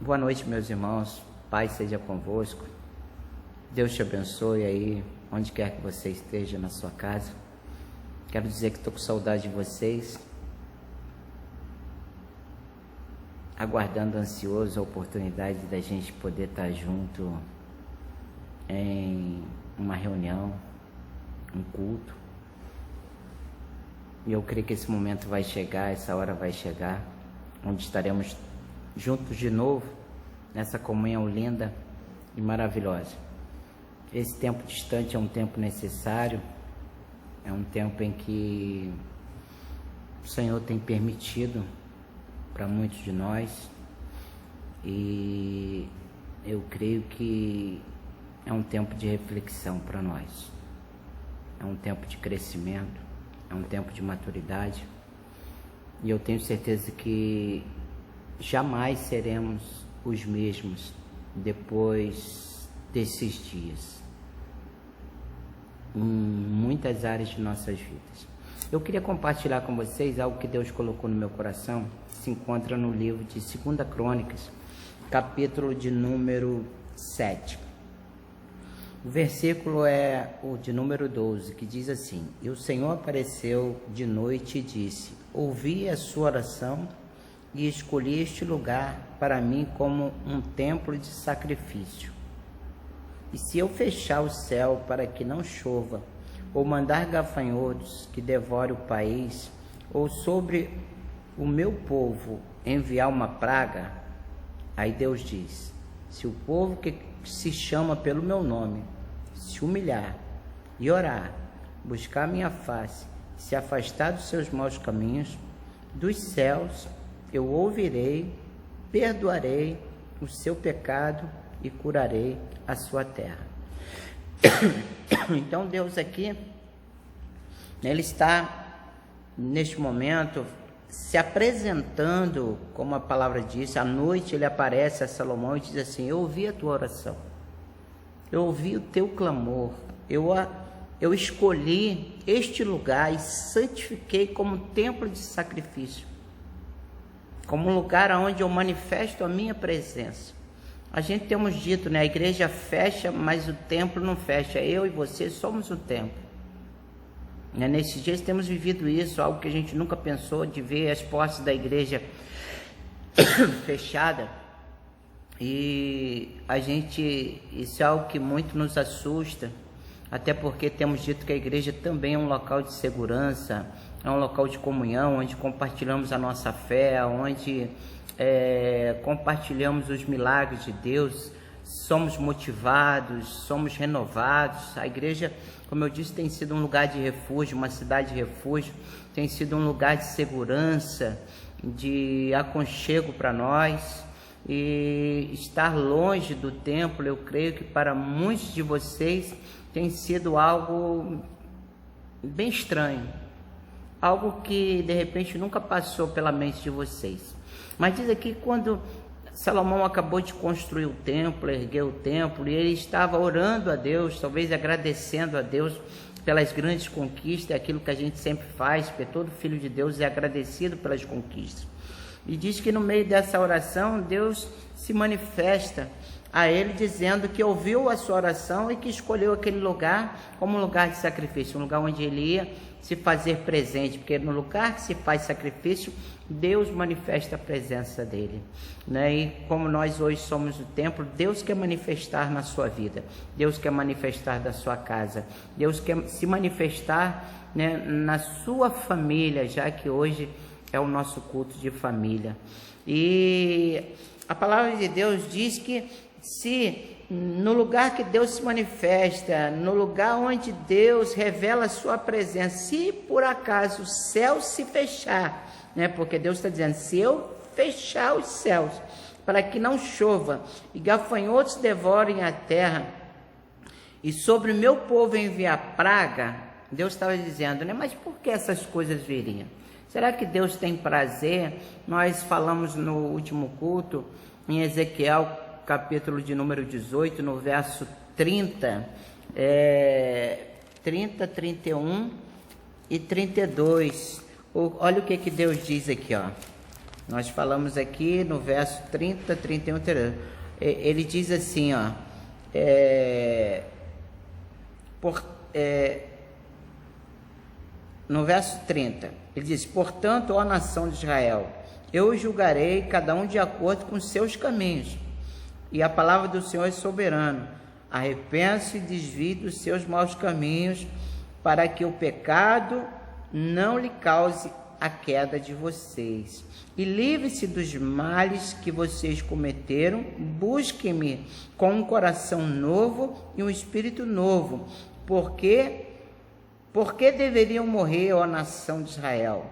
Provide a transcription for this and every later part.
Boa noite, meus irmãos. Paz seja convosco. Deus te abençoe aí, onde quer que você esteja na sua casa. Quero dizer que estou com saudade de vocês, aguardando ansioso a oportunidade da gente poder estar junto em uma reunião, um culto. E eu creio que esse momento vai chegar, essa hora vai chegar, onde estaremos juntos de novo, nessa comunhão linda e maravilhosa. Esse tempo distante é um tempo necessário, é um tempo em que o Senhor tem permitido para muitos de nós, e eu creio que é um tempo de reflexão para nós, é um tempo de crescimento, é um tempo de maturidade, e eu tenho certeza que jamais seremos os mesmos depois desses dias, em muitas áreas de nossas vidas. Eu queria compartilhar com vocês algo que Deus colocou no meu coração, se encontra no livro de 2 Crônicas, capítulo de número 7. O versículo é o de número 12, que diz assim: E o Senhor apareceu de noite e disse: Ouvi a sua oração e escolhi este lugar para mim como um templo de sacrifício. E se eu fechar o céu para que não chova, ou mandar gafanhotos que devore o país, ou sobre o meu povo enviar uma praga, aí Deus diz: se o povo que se chama pelo meu nome se humilhar e orar, buscar a minha face, se afastar dos seus maus caminhos, dos céus eu ouvirei, perdoarei o seu pecado e curarei a sua terra. Então Deus aqui, Ele está neste momento se apresentando, como a palavra diz. À noite Ele aparece a Salomão e diz assim: eu ouvi a tua oração, eu ouvi o teu clamor, eu escolhi este lugar e santifiquei como templo de sacrifício, como um lugar onde eu manifesto a minha presença. A gente temos dito, né? A igreja fecha, mas o templo não fecha. Eu e você somos o templo. Nesses dias temos vivido isso, algo que a gente nunca pensou, de ver as portas da igreja fechada. E isso é algo que muito nos assusta, até porque temos dito que a igreja também é um local de segurança, é um local de comunhão, onde compartilhamos a nossa fé, onde compartilhamos os milagres de Deus, somos motivados, somos renovados. A igreja, como eu disse, tem sido um lugar de refúgio, uma cidade de refúgio, tem sido um lugar de segurança, de aconchego para nós. E estar longe do templo, eu creio que para muitos de vocês tem sido algo bem estranho, algo que de repente nunca passou pela mente de vocês. Mas diz aqui, quando Salomão acabou de construir o templo, ergueu o templo, e ele estava orando a Deus, talvez agradecendo a Deus pelas grandes conquistas, aquilo que a gente sempre faz, porque todo filho de Deus é agradecido pelas conquistas. E diz que no meio dessa oração, Deus se manifesta a ele, dizendo que ouviu a sua oração e que escolheu aquele lugar como um lugar de sacrifício, um lugar onde ele ia se fazer presente, porque no lugar que se faz sacrifício, Deus manifesta a presença dele, né? E como nós hoje somos o templo, Deus quer manifestar na sua vida, Deus quer manifestar da sua casa, Deus quer se manifestar, né, na sua família, já que hoje é o nosso culto de família. E a palavra de Deus diz que se no lugar que Deus se manifesta, no lugar onde Deus revela a sua presença, se por acaso o céu se fechar, né? Porque Deus está dizendo: se eu fechar os céus para que não chova e gafanhotos devorem a terra, e sobre o meu povo enviar praga, Deus estava dizendo, né? Mas por que essas coisas viriam? Será que Deus tem prazer? Nós falamos no último culto, em Ezequiel, capítulo de número 18, no verso 30, 31 e 32. Olha o que Deus diz aqui, ó. Nós falamos aqui no verso 30, 31, 30. Ele diz assim, ó, no verso 30, ele diz: portanto, ó nação de Israel, eu julgarei cada um de acordo com seus caminhos, e a palavra do Senhor é soberano. Arrependa-se e desvie dos seus maus caminhos, para que o pecado não lhe cause a queda de vocês. E livre-se dos males que vocês cometeram. Busquem-me com um coração novo e um espírito novo. Porque deveriam morrer, ó nação de Israel?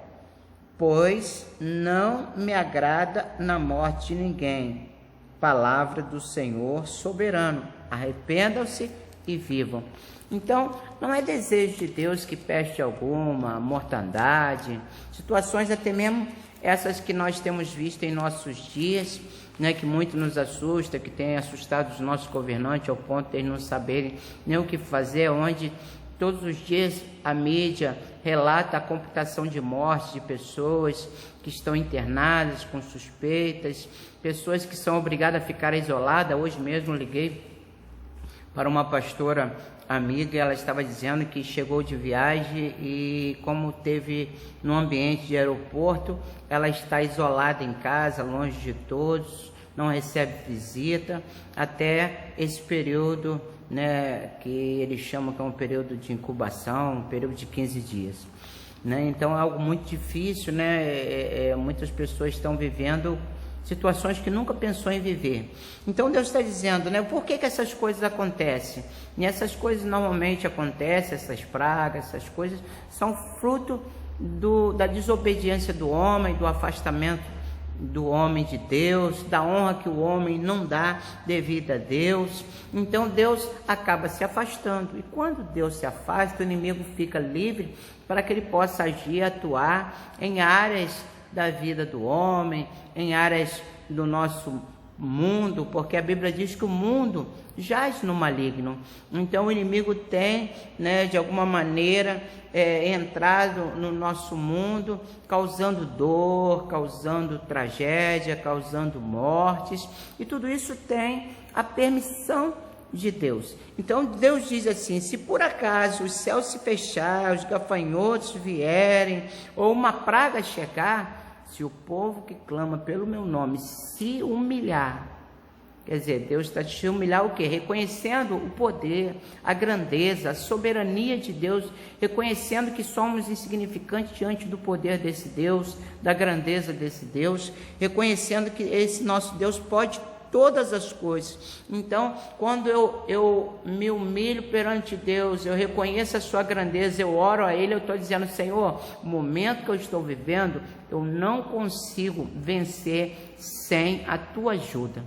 Pois não me agrada na morte de ninguém. Palavra do Senhor soberano. Arrependam-se e vivam. Então, não é desejo de Deus que peste alguma, mortandade, situações até mesmo essas que nós temos visto em nossos dias, né, que muito nos assusta, que tem assustado os nossos governantes ao ponto de eles não saberem nem o que fazer, onde todos os dias a mídia relata a computação de mortes de pessoas que estão internadas com suspeitas, pessoas que são obrigadas a ficar isoladas. Hoje mesmo liguei para uma pastora amiga, ela estava dizendo que chegou de viagem e, como teve no ambiente de aeroporto, ela está isolada em casa, longe de todos, não recebe visita, até esse período, né, que eles chamam que é um período de incubação, um período de 15 dias. Né? Então é algo muito difícil, né? Muitas pessoas estão vivendo situações que nunca pensou em viver. Então Deus está dizendo, né, por que essas coisas acontecem? E essas coisas normalmente acontecem, essas pragas, essas coisas, são fruto da desobediência do homem, do afastamento do homem de Deus, da honra que o homem não dá devida a Deus. Então Deus acaba se afastando, e quando Deus se afasta, o inimigo fica livre para que ele possa agir, atuar em áreas da vida do homem, em áreas do nosso mundo, porque a Bíblia diz que o mundo jaz no maligno. Então o inimigo tem, né, de alguma maneira entrado no nosso mundo, causando dor, causando tragédia, causando mortes, e tudo isso tem a permissão de Deus. Então Deus diz assim: se por acaso os céus se fechar, os gafanhotos vierem, ou uma praga chegar, se o povo que clama pelo meu nome se humilhar, quer dizer, Deus está te humilhar o quê? Reconhecendo o poder, a grandeza, a soberania de Deus, reconhecendo que somos insignificantes diante do poder desse Deus, da grandeza desse Deus, reconhecendo que esse nosso Deus pode todas as coisas. Então, quando eu me humilho perante Deus, eu reconheço a sua grandeza, eu oro a Ele, eu estou dizendo: Senhor, o momento que eu estou vivendo, eu não consigo vencer sem a tua ajuda.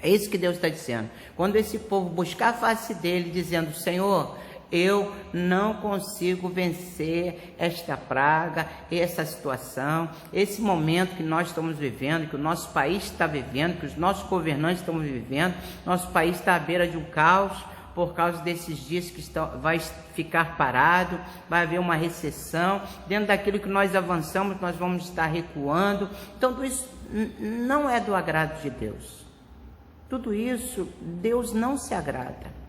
É isso que Deus está dizendo. Quando esse povo buscar a face dele, dizendo: Senhor, eu não consigo vencer esta praga, essa situação, esse momento que nós estamos vivendo, que o nosso país está vivendo, que os nossos governantes estão vivendo. Nosso país está à beira de um caos por causa desses dias que vai ficar parado, vai haver uma recessão. Dentro daquilo que nós avançamos, nós vamos estar recuando. Então, tudo isso não é do agrado de Deus. Tudo isso, Deus não se agrada.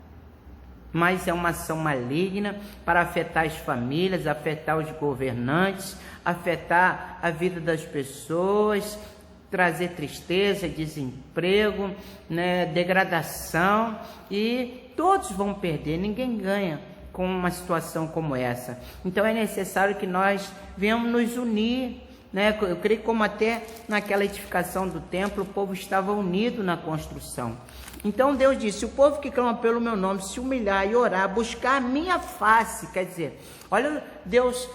Mas é uma ação maligna para afetar as famílias, afetar os governantes, afetar a vida das pessoas, trazer tristeza, desemprego, né, degradação, e todos vão perder, ninguém ganha com uma situação como essa. Então é necessário que nós venhamos nos unir, né? Eu creio que, como até naquela edificação do templo, o povo estava unido na construção. Então Deus disse: o povo que clama pelo meu nome se humilhar e orar, buscar a minha face, quer dizer, olha Deus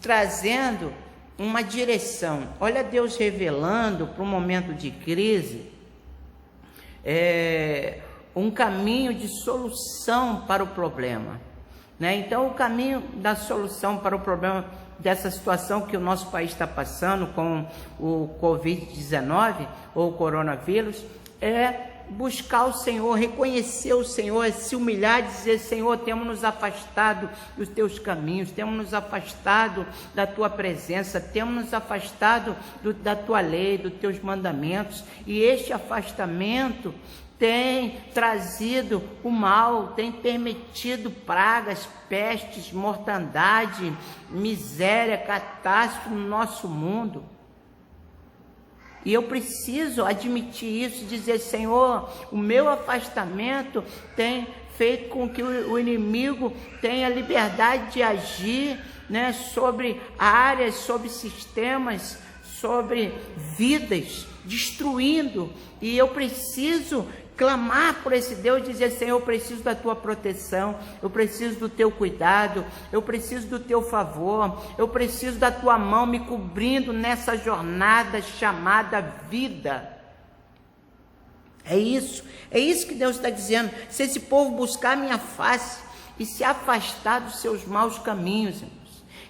trazendo uma direção, olha Deus revelando para um momento de crise um caminho de solução para o problema, né? Então o caminho da solução para o problema dessa situação que o nosso país está passando com o Covid-19 ou o coronavírus é buscar o Senhor, reconhecer o Senhor, é se humilhar e dizer: Senhor, temos nos afastado dos teus caminhos, temos nos afastado da tua presença, temos nos afastado da tua lei, dos teus mandamentos, e este afastamento tem trazido o mal, tem permitido pragas, pestes, mortandade, miséria, catástrofe no nosso mundo. E eu preciso admitir isso, dizer: Senhor, o meu afastamento tem feito com que o inimigo tenha liberdade de agir, né, sobre áreas, sobre sistemas, sobre vidas, destruindo. E eu preciso clamar por esse Deus, dizer: Senhor, eu preciso da tua proteção, eu preciso do teu cuidado, eu preciso do teu favor, eu preciso da tua mão me cobrindo nessa jornada chamada vida. É isso que Deus está dizendo. Se esse povo buscar a minha face e se afastar dos seus maus caminhos, irmãos,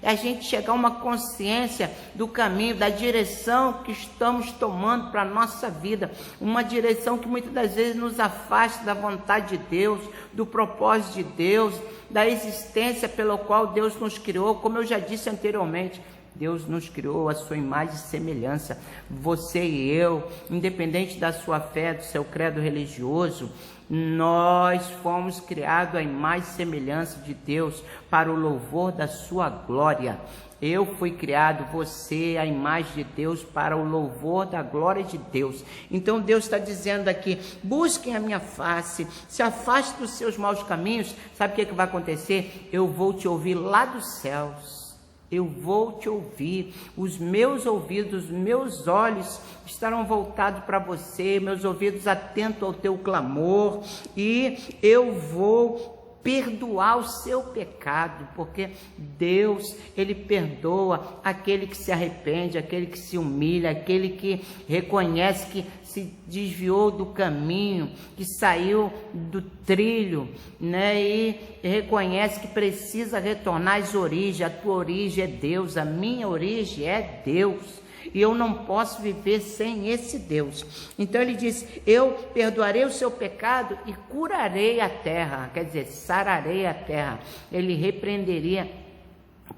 é a gente chegar a uma consciência do caminho, da direção que estamos tomando para a nossa vida, uma direção que muitas das vezes nos afasta da vontade de Deus, do propósito de Deus, da existência pela qual Deus nos criou. Como eu já disse anteriormente, Deus nos criou a sua imagem e semelhança. Você e eu, independente da sua fé, do seu credo religioso, nós fomos criados à imagem e semelhança de Deus para o louvor da sua glória. Eu fui criado, você, à imagem de Deus, para o louvor da glória de Deus. Então Deus está dizendo aqui: busquem a minha face, se afaste dos seus maus caminhos. Sabe o que vai acontecer? Eu vou te ouvir lá dos céus. Eu vou te ouvir, os meus ouvidos, os meus olhos estarão voltados para você, meus ouvidos atentos ao teu clamor, e eu vou perdoar o seu pecado, porque Deus, Ele perdoa aquele que se arrepende, aquele que se humilha, aquele que reconhece que se desviou do caminho, que saiu do trilho, né? E reconhece que precisa retornar às origens. A tua origem é Deus, a minha origem é Deus. E eu não posso viver sem esse Deus. Então ele diz: eu perdoarei o seu pecado e curarei a terra. Quer dizer, sararei a terra. Ele repreenderia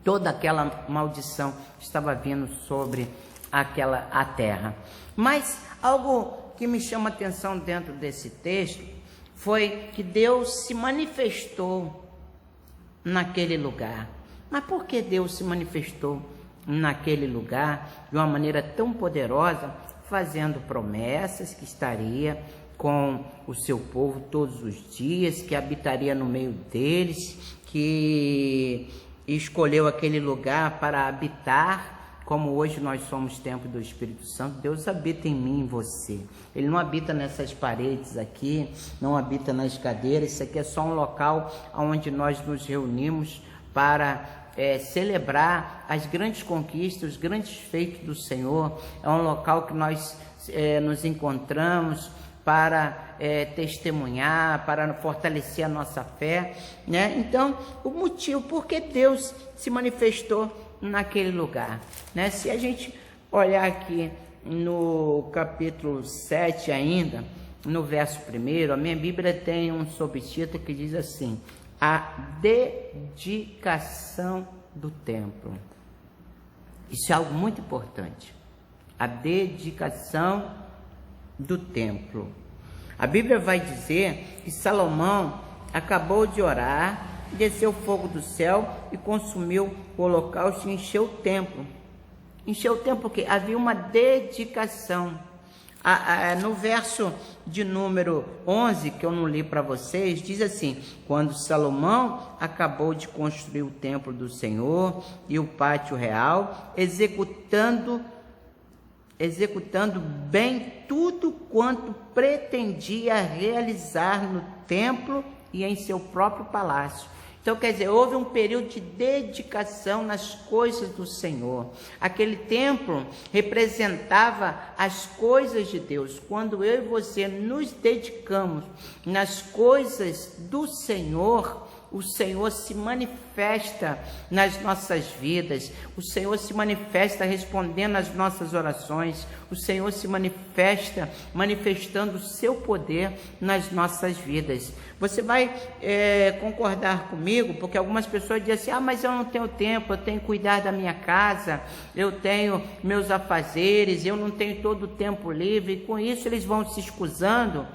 toda aquela maldição que estava vindo sobre a terra. Mas algo que me chama a atenção dentro desse texto foi que Deus se manifestou naquele lugar. Mas por que Deus se manifestou naquele lugar de uma maneira tão poderosa, fazendo promessas que estaria com o seu povo todos os dias, que habitaria no meio deles, que escolheu aquele lugar para habitar? Como hoje nós somos templo do Espírito Santo, Deus habita em mim e em você. Ele não habita nessas paredes aqui, não habita nas cadeiras. Isso aqui é só um local onde nós nos reunimos para celebrar as grandes conquistas, os grandes feitos do Senhor. É um local que nós nos encontramos para testemunhar, para fortalecer a nossa fé, né? Então, o motivo por que Deus se manifestou naquele lugar, né? Se a gente olhar aqui no capítulo 7 ainda, no verso 1, a minha Bíblia tem um subtítulo que diz assim: a dedicação do templo. Isso é algo muito importante. A dedicação do templo. A Bíblia vai dizer que Salomão acabou de orar, desceu fogo do céu e consumiu o holocausto e encheu o templo. Encheu o templo porque havia uma dedicação. No verso de número 11, que eu não li para vocês, diz assim: quando Salomão acabou de construir o templo do Senhor e o pátio real, executando bem tudo quanto pretendia realizar no templo e em seu próprio palácio. Então, quer dizer, houve um período de dedicação nas coisas do Senhor. Aquele templo representava as coisas de Deus. Quando eu e você nos dedicamos nas coisas do Senhor, o Senhor se manifesta nas nossas vidas, o Senhor se manifesta respondendo às nossas orações, o Senhor se manifesta manifestando o seu poder nas nossas vidas. Você vai concordar comigo, porque algumas pessoas dizem assim, mas eu não tenho tempo, eu tenho que cuidar da minha casa, eu tenho meus afazeres, eu não tenho todo o tempo livre, e com isso eles vão se escusando,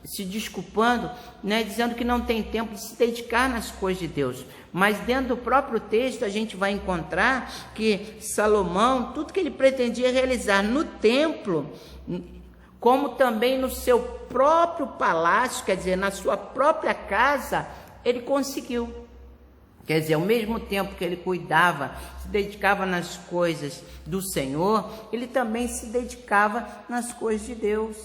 se desculpando, né, dizendo que não tem tempo de se dedicar nas coisas de Deus. Mas dentro do próprio texto a gente vai encontrar que Salomão, tudo que ele pretendia realizar no templo, como também no seu próprio palácio, quer dizer, na sua própria casa, ele conseguiu. Quer dizer, ao mesmo tempo que ele cuidava, se dedicava nas coisas do Senhor, ele também se dedicava nas coisas de Deus.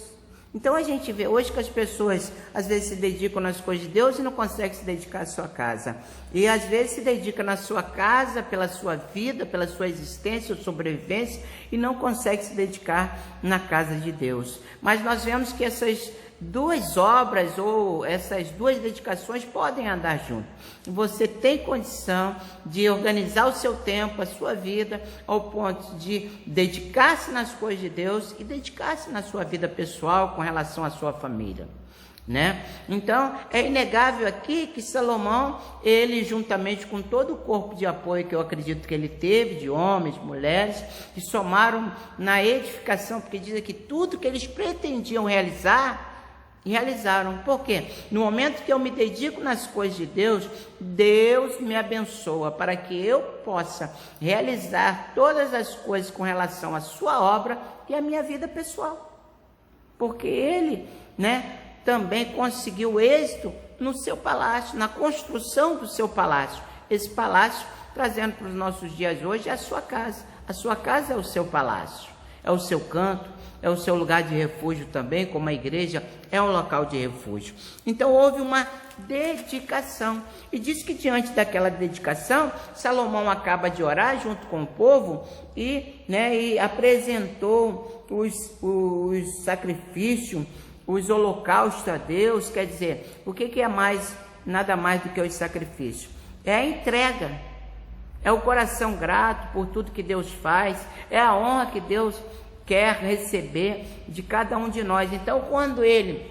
Então a gente vê hoje que as pessoas às vezes se dedicam nas coisas de Deus e não conseguem se dedicar à sua casa. E às vezes se dedica na sua casa, pela sua vida, pela sua existência ou sobrevivência, e não consegue se dedicar na casa de Deus. Mas nós vemos que essas duas obras ou essas duas dedicações podem andar juntas. Você tem condição de organizar o seu tempo, a sua vida, ao ponto de dedicar-se nas coisas de Deus e dedicar-se na sua vida pessoal com relação à sua família, né? Então, é inegável aqui que Salomão, ele juntamente com todo o corpo de apoio que eu acredito que ele teve, de homens, mulheres, que somaram na edificação, porque dizem que tudo que eles pretendiam realizar, e realizaram. Por quê? No momento que eu me dedico nas coisas de Deus, Deus me abençoa para que eu possa realizar todas as coisas com relação à sua obra e à minha vida pessoal. Porque ele, né, também conseguiu êxito no seu palácio, na construção do seu palácio. Esse palácio, trazendo para os nossos dias hoje, é a sua casa. A sua casa é o seu palácio, é o seu canto, é o seu lugar de refúgio também, como a igreja é um local de refúgio. Então houve uma dedicação, e diz que diante daquela dedicação, Salomão acaba de orar junto com o povo e apresentou os sacrifícios, os holocaustos a Deus. Quer dizer, o que é nada mais do que os sacrifícios? É a entrega, é o coração grato por tudo que Deus faz, é a honra que Deus quer receber de cada um de nós. Então, quando ele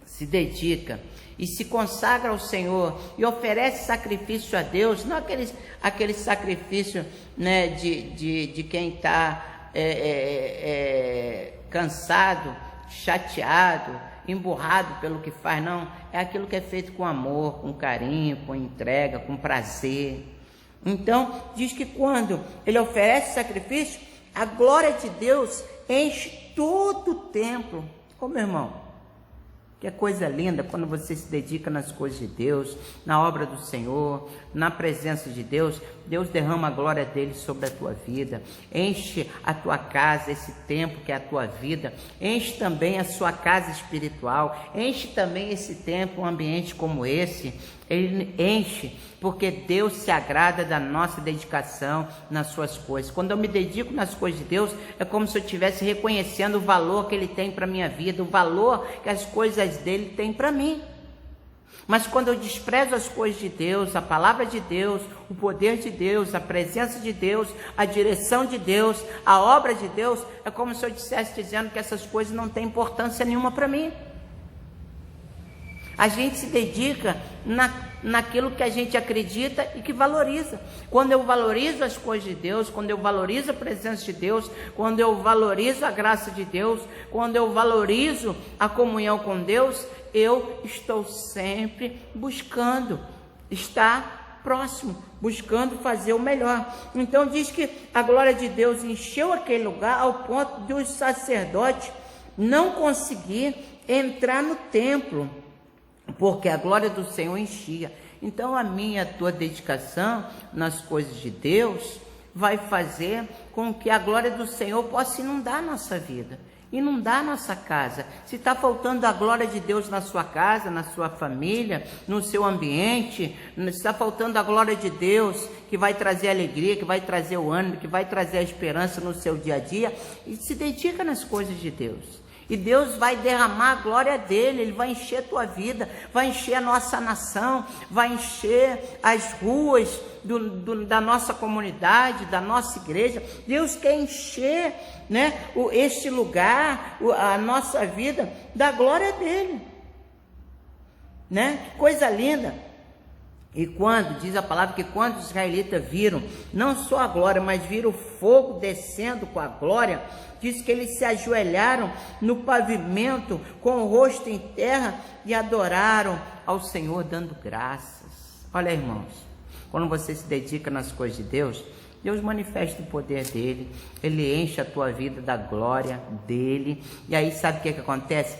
se dedica e se consagra ao Senhor e oferece sacrifício a Deus, não aquele sacrifício, né, de quem está cansado, chateado, emburrado pelo que faz, não, é aquilo que é feito com amor, com carinho, com entrega, com prazer. Então, diz que quando ele oferece sacrifício, a glória de Deus enche todo o templo. Ô meu irmão, que coisa linda quando você se dedica nas coisas de Deus, na obra do Senhor, na presença de Deus. Deus derrama a glória dele sobre a tua vida, enche a tua casa, esse templo que é a tua vida, enche também a sua casa espiritual, enche também esse templo, um ambiente como esse. Ele enche, porque Deus se agrada da nossa dedicação nas suas coisas. Quando eu me dedico nas coisas de Deus, é como se eu estivesse reconhecendo o valor que Ele tem para a minha vida, o valor que as coisas dele têm para mim. Mas quando eu desprezo as coisas de Deus, a palavra de Deus, o poder de Deus, a presença de Deus, a direção de Deus, a obra de Deus, é como se eu estivesse dizendo que essas coisas não têm importância nenhuma para mim. A gente se dedica naquilo que a gente acredita e que valoriza. Quando eu valorizo as coisas de Deus, quando eu valorizo a presença de Deus, quando eu valorizo a graça de Deus, quando eu valorizo a comunhão com Deus, eu estou sempre buscando estar próximo, buscando fazer o melhor. Então diz que a glória de Deus encheu aquele lugar ao ponto de os sacerdotes não conseguir entrar no templo, porque a glória do Senhor enchia. Então a minha, a tua dedicação nas coisas de Deus vai fazer com que a glória do Senhor possa inundar a nossa vida, inundar a nossa casa. Se está faltando a glória de Deus na sua casa, na sua família, no seu ambiente, se está faltando a glória de Deus que vai trazer alegria, que vai trazer o ânimo, que vai trazer a esperança no seu dia a dia, e se dedica nas coisas de Deus. E Deus vai derramar a glória dele, ele vai encher a tua vida, vai encher a nossa nação, vai encher as ruas da nossa comunidade, da nossa igreja. Deus quer encher, né, este lugar, a nossa vida, da glória dele, né? Que coisa linda! E quando, diz a palavra, que quando os israelitas viram, não só a glória, mas viram o fogo descendo com a glória, diz que eles se ajoelharam no pavimento, com o rosto em terra, e adoraram ao Senhor, dando graças. Olha, irmãos, quando você se dedica nas coisas de Deus, Deus manifesta o poder dele, ele enche a tua vida da glória dele, e aí sabe o que acontece?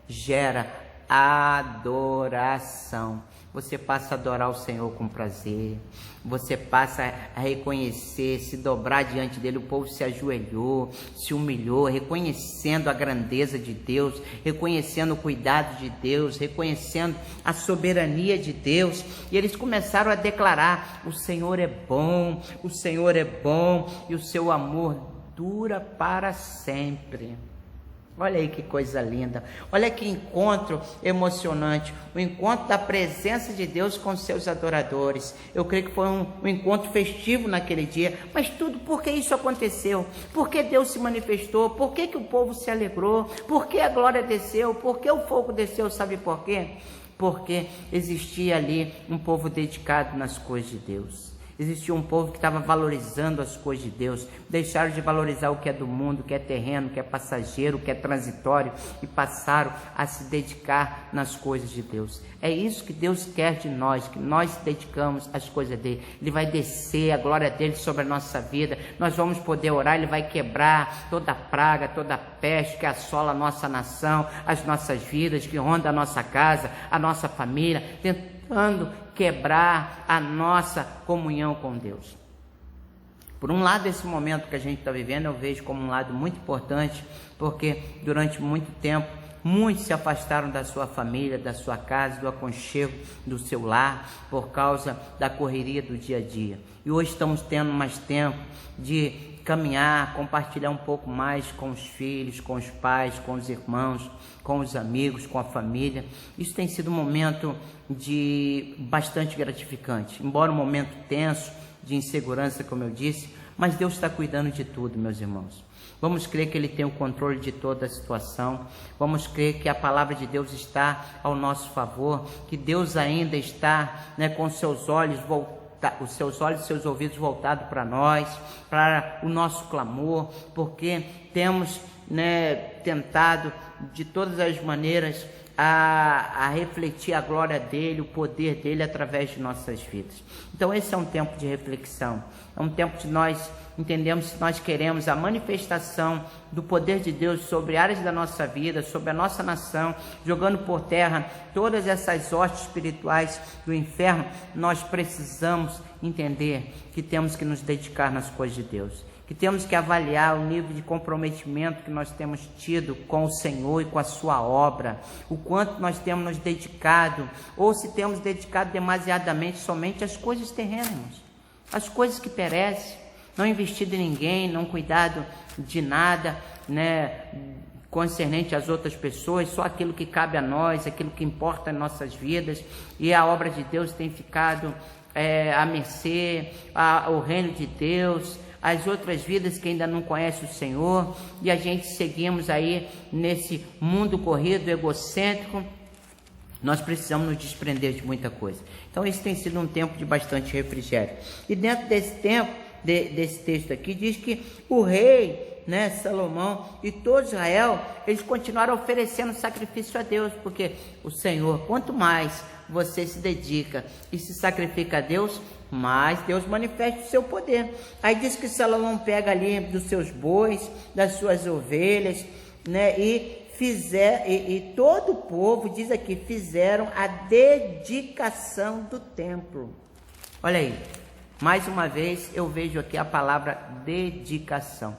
Gera adoração. Você passa a adorar o Senhor com prazer, você passa a reconhecer, se dobrar diante dele. O povo se ajoelhou, se humilhou, reconhecendo a grandeza de Deus, reconhecendo o cuidado de Deus, reconhecendo a soberania de Deus, e eles começaram a declarar: o Senhor é bom, o Senhor é bom, e o seu amor dura para sempre. Olha aí que coisa linda, olha que encontro emocionante, o encontro da presença de Deus com seus adoradores. Eu creio que foi um encontro festivo naquele dia, mas tudo, por que isso aconteceu? Por que Deus se manifestou? Por que o povo se alegrou? Por que a glória desceu? Por que o fogo desceu? Sabe por quê? Porque existia ali um povo dedicado nas coisas de Deus. Existia um povo que estava valorizando as coisas de Deus, deixaram de valorizar o que é do mundo, o que é terreno, o que é passageiro, o que é transitório, e passaram a se dedicar nas coisas de Deus. É isso que Deus quer de nós, que nós se dedicamos às coisas dele. Ele vai descer a glória dele sobre a nossa vida, nós vamos poder orar, ele vai quebrar toda praga, toda peste que assola a nossa nação, as nossas vidas, que ronda a nossa casa, a nossa família, tentando quebrar a nossa comunhão com Deus. Por um lado, esse momento que a gente está vivendo, eu vejo como um lado muito importante, porque durante muito tempo, muitos se afastaram da sua família, da sua casa, do aconchego do seu lar, por causa da correria do dia a dia. E hoje estamos tendo mais tempo de caminhar, compartilhar um pouco mais com os filhos, com os pais, com os irmãos, com os amigos, com a família. Isso tem sido um momento bastante gratificante, embora um momento tenso, de insegurança, como eu disse, mas Deus está cuidando de tudo, meus irmãos. Vamos crer que ele tem o controle de toda a situação, vamos crer que a palavra de Deus está ao nosso favor, que Deus ainda está, né, com seus olhos os seus olhos e seus ouvidos voltados para nós, para o nosso clamor, porque temos, né, tentado de todas as maneiras a refletir a glória dele, o poder dele através de nossas vidas. Então esse é um tempo de reflexão, é um tempo de nós entendemos se nós queremos a manifestação do poder de Deus sobre áreas da nossa vida, sobre a nossa nação, jogando por terra todas essas hostes espirituais do inferno. Nós precisamos entender que temos que nos dedicar nas coisas de Deus, que temos que avaliar o nível de comprometimento que nós temos tido com o Senhor e com a sua obra, o quanto nós temos nos dedicado, ou se temos dedicado demasiadamente somente às coisas terrenas, às coisas que perecem, não investido em ninguém, não cuidado de nada, né, concernente às outras pessoas, só aquilo que cabe a nós, aquilo que importa em nossas vidas, e a obra de Deus tem ficado à mercê, ao reino de Deus, as outras vidas que ainda não conhecem o Senhor, e a gente seguimos aí nesse mundo corrido, egocêntrico. Nós precisamos nos desprender de muita coisa. Então esse tem sido um tempo de bastante refrigério. E dentro desse tempo, desse texto aqui, diz que o rei, né, Salomão e todo Israel, eles continuaram oferecendo sacrifício a Deus, porque o Senhor, quanto mais você se dedica e se sacrifica a Deus, mais Deus manifesta o seu poder. Aí diz que Salomão pega ali dos seus bois, das suas ovelhas, né, e todo o povo, diz aqui, fizeram a dedicação do templo. Olha aí, mais uma vez eu vejo aqui a palavra dedicação.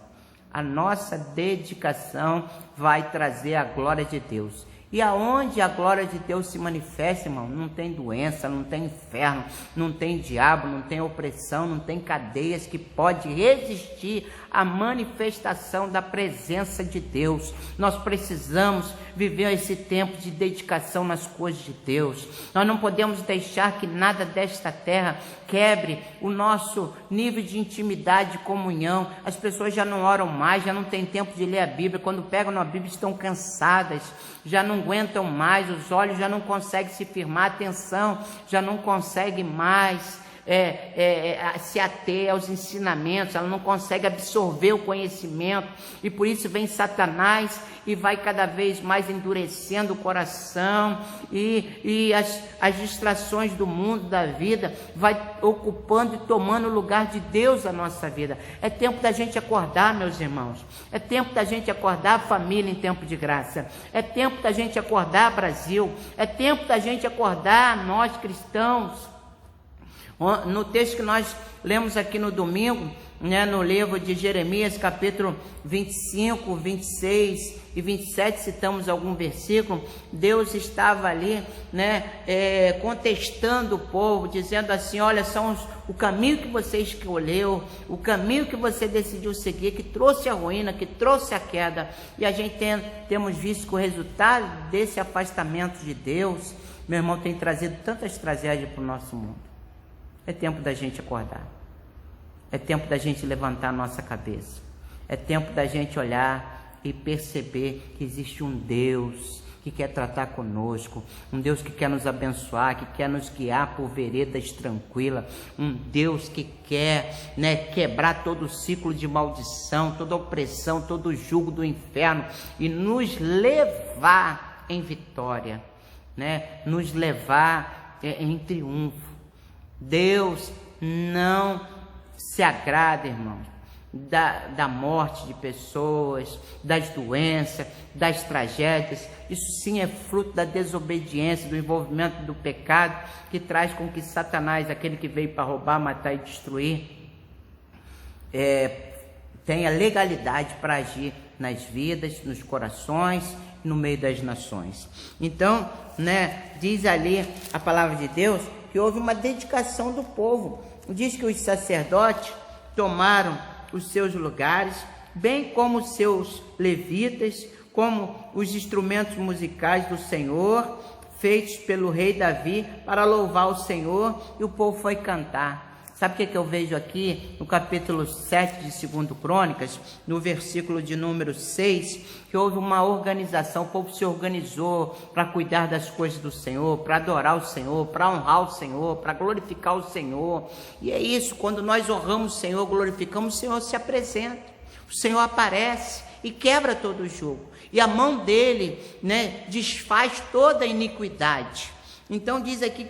A nossa dedicação vai trazer a glória de Deus. E aonde a glória de Deus se manifesta, irmão, não tem doença, não tem inferno, não tem diabo, não tem opressão, não tem cadeias que pode resistir à manifestação da presença de Deus. Nós precisamos viver esse tempo de dedicação nas coisas de Deus. Nós não podemos deixar que nada desta terra quebre o nosso nível de intimidade e comunhão. As pessoas já não oram mais, já não tem tempo de ler a Bíblia. Quando pegam na Bíblia estão cansadas, já não aguentam mais, os olhos já não conseguem se firmar, a atenção já não consegue mais se ater aos ensinamentos, ela não consegue absorver o conhecimento, e por isso vem Satanás e vai cada vez mais endurecendo o coração, e as distrações do mundo, da vida, vai ocupando e tomando o lugar de Deus na nossa vida. É tempo da gente acordar, meus irmãos, é tempo da gente acordar, família, em tempo de graça, é tempo da gente acordar, Brasil, é tempo da gente acordar, nós cristãos. No texto que nós lemos aqui no domingo, né, no livro de Jeremias, capítulo 25, 26 e 27, citamos algum versículo. Deus estava ali, né, contestando o povo, dizendo assim: olha, são o caminho que você escolheu, o caminho que você decidiu seguir, que trouxe a ruína, que trouxe a queda. E a gente temos visto que o resultado desse afastamento de Deus, meu irmão, tem trazido tantas tragédias para o nosso mundo. É tempo da gente acordar, é tempo da gente levantar a nossa cabeça, é tempo da gente olhar e perceber que existe um Deus que quer tratar conosco, um Deus que quer nos abençoar, que quer nos guiar por veredas tranquilas, um Deus que quer, né, quebrar todo o ciclo de maldição, toda opressão, todo o jugo do inferno e nos levar em vitória, né, nos levar em triunfo. Deus não se agrada, irmãos, da morte de pessoas, das doenças, das tragédias. Isso sim é fruto da desobediência, do envolvimento do pecado, que traz com que Satanás, aquele que veio para roubar, matar e destruir, tenha legalidade para agir nas vidas, nos corações, no meio das nações. Então, né, diz ali a palavra de Deus que houve uma dedicação do povo. Diz que os sacerdotes tomaram os seus lugares, bem como os seus levitas, como os instrumentos musicais do Senhor, feitos pelo rei Davi, para louvar o Senhor, e o povo foi cantar. Sabe o que eu vejo aqui no capítulo 7 de 2 Crônicas, no versículo de número 6, que houve uma organização, o povo se organizou para cuidar das coisas do Senhor, para adorar o Senhor, para honrar o Senhor, para glorificar o Senhor. E é isso, quando nós honramos o Senhor, glorificamos, o Senhor se apresenta, o Senhor aparece e quebra todo o jugo, e a mão dele, né, desfaz toda a iniquidade. Então diz aqui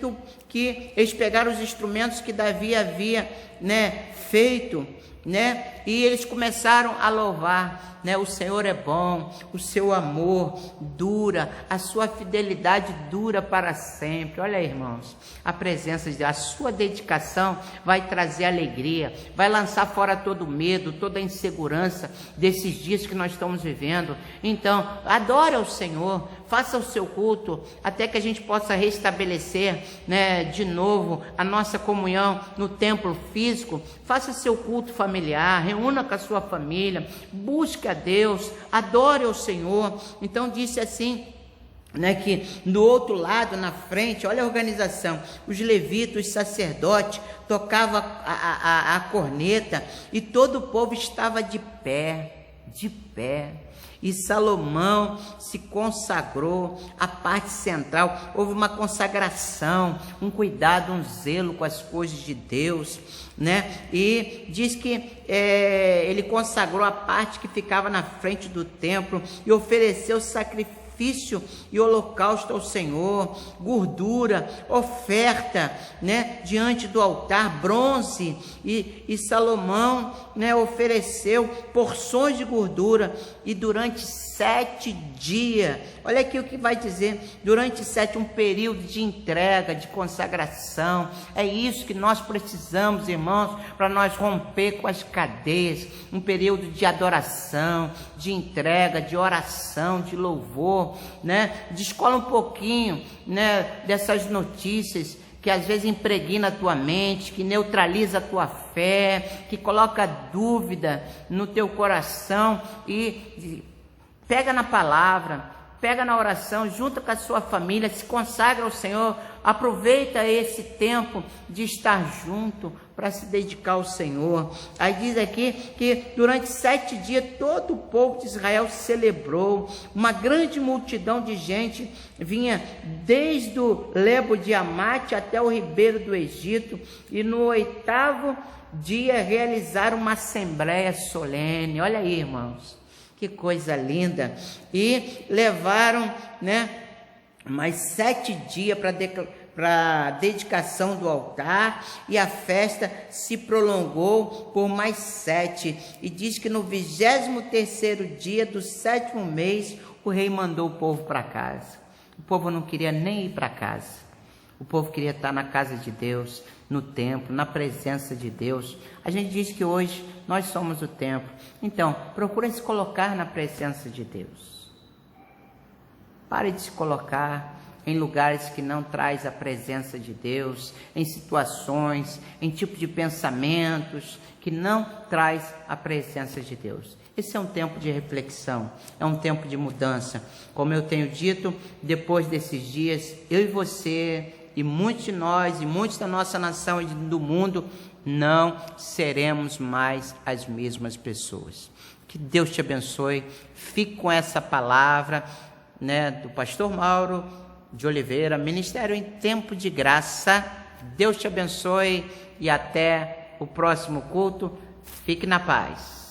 que eles pegaram os instrumentos que Davi havia, né, feito, né, e eles começaram a louvar, né, o Senhor é bom, o seu amor dura, a sua fidelidade dura para sempre. Olha aí, irmãos, a presença de Deus, a sua dedicação vai trazer alegria, vai lançar fora todo o medo, toda a insegurança desses dias que nós estamos vivendo. Então, adore ao Senhor, faça o seu culto, até que a gente possa restabelecer, né, de novo a nossa comunhão no templo físico. Faça seu culto familiar, reúna com a sua família, busque a Deus, adore ao Senhor. Então disse assim, né, que do outro lado, na frente, olha a organização, os levitas, os sacerdotes tocavam a corneta, e todo o povo estava de pé, e Salomão se consagrou à parte central. Houve uma consagração, um cuidado, um zelo com as coisas de Deus, né? E diz que ele consagrou a parte que ficava na frente do templo e ofereceu sacrifício e holocausto ao Senhor, gordura, oferta, né, diante do altar, bronze, e Salomão, né, ofereceu porções de gordura, e durante 7 dias, olha aqui o que vai dizer, durante 7, um período de entrega, de consagração. É isso que nós precisamos, irmãos, para nós romper com as cadeias, um período de adoração, de entrega, de oração, de louvor, Senhor, né? Descola um pouquinho, né, dessas notícias que às vezes impregna a tua mente, que neutraliza a tua fé, que coloca dúvida no teu coração, e pega na palavra, pega na oração, junta com a sua família, se consagra ao Senhor, aproveita esse tempo de estar junto para se dedicar ao Senhor. Aí diz aqui que durante 7 dias todo o povo de Israel celebrou, uma grande multidão de gente vinha desde o Lebo de Amate até o ribeiro do Egito, e no 8º dia realizaram uma assembleia solene. Olha aí, irmãos, que coisa linda. E levaram, né, mais 7 dias para a dedicação do altar, e a festa se prolongou por mais 7. E diz que no 23º dia do 7º mês, o rei mandou o povo para casa. O povo não queria nem ir para casa. O povo queria estar na casa de Deus, no templo, na presença de Deus. A gente diz que hoje nós somos o templo. Então, procura se colocar na presença de Deus. Pare de se colocar em lugares que não traz a presença de Deus, em situações, em tipo de pensamentos que não traz a presença de Deus. Esse é um tempo de reflexão, é um tempo de mudança. Como eu tenho dito, depois desses dias, eu e você, e muitos de nós, e muitos da nossa nação e do mundo, não seremos mais as mesmas pessoas. Que Deus te abençoe. Fique com essa palavra, né, do pastor Mauro de Oliveira, Ministério em Tempo de Graça. Deus te abençoe e até o próximo culto. Fique na paz.